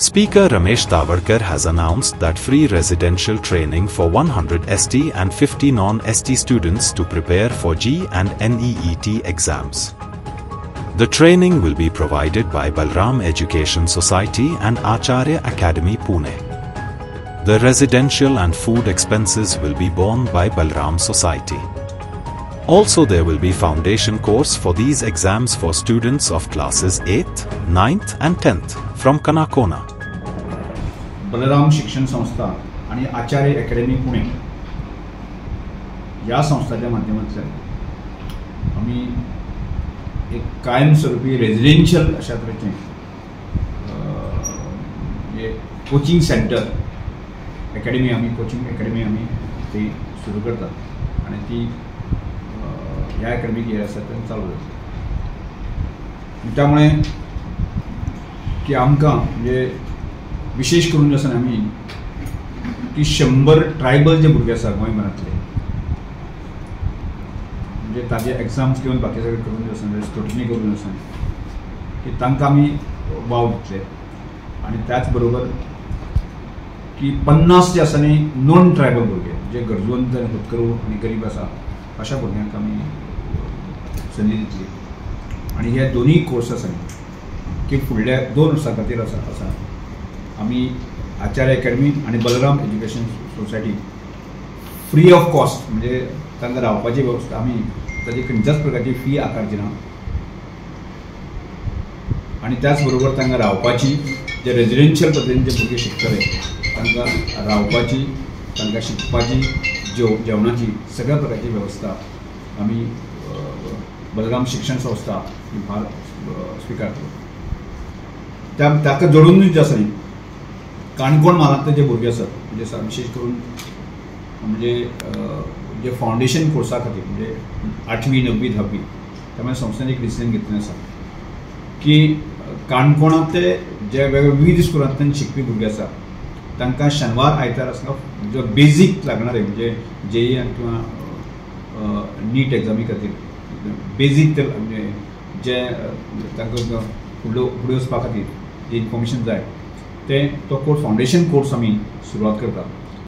Speaker Ramesh Tavadkar has announced that free residential training for 100 ST and 50 non-ST students to prepare for JEE and NEET exams. The training will be provided by Balram Education Society and Acharya Academy, Pune. The residential and food expenses will be borne by Balram Society. Also, there will be foundation course for these exams for students of classes 8th, 9th and 10th from Kanakona. Balram शिक्षण संस्था आणि आचार्य academy Pune या संस्थांच्या माध्यमातून आम्ही एक कायमस्वरूपी residential अशा तरेचे coaching centre academy coaching academy आम्ही ती सुरू करतात आणि ती ह्या अकॅडमीक हे आसा तें चालू जाता. त्यामुळे की आमकां म्हणजे विशेष करून जे आसा आमी की 100 ट्रायबल जे भुरगे आसा गोंयभरांतले म्हणजे ताजे एग्जाम्स घेवन बाकी सगळे करून जे आसा स्क्रुटिनी करून आसा की तांकां आमी वाव दितले आणि त्याच बरोबर की 50 जे आसा न्ही नॉन ट्रायबल भुरगे जे गरजवंत होतकरू आणि गरीब आसा अशा भुरग्यांक आमी संदी दितली आणि हे दोन्ही कोर्स आसा की फुडल्या 2 वर्सां खातीर आसा आम्ही आचार्य अकॅडमी आणि Balram education society free of cost म्हणजे तांकां रावपाची वेवस्था आम्ही ताची खंयच्याच प्रकारची फी आकारची ना आणि त्याच बरोबर तांकां रावपाची जे रेजिडेन्शियल पद्दतीन जे भुरगे शिकतले तांकां रावपाची तांकां शिकपाची जेवणाची सगळ्या प्रकारची वेवस्था आम्ही बलराम शिक्षण संस्था ही भार स्वीकारतो. ताका जोडूनच जे आसा न्ही काणकोण म्हालांतले जे भुरगे आसात म्हणजे विशेष करून म्हणजे जे फावंडेशन कोर्सा खातीर म्हणजे 8वी 9वी 10वी त्यामुळे संस्थेन एक डिसिजन घेतलें आसा की काणकोणांतले जे विविध स्कुलांतल्यान शिकपी भुरगे आसा तांकां शेनवार आयतार आसता जो बेजीक लागणारे म्हणजे JEE किंवा नीट एग्जामी खातीर बेजीक म्हणजे जे तांकां फुडें वचपा खातीर जे इन्फॉर्मेशन जाय तो कोर्स फावंडेशन कोर्स आमी सुरवात करता.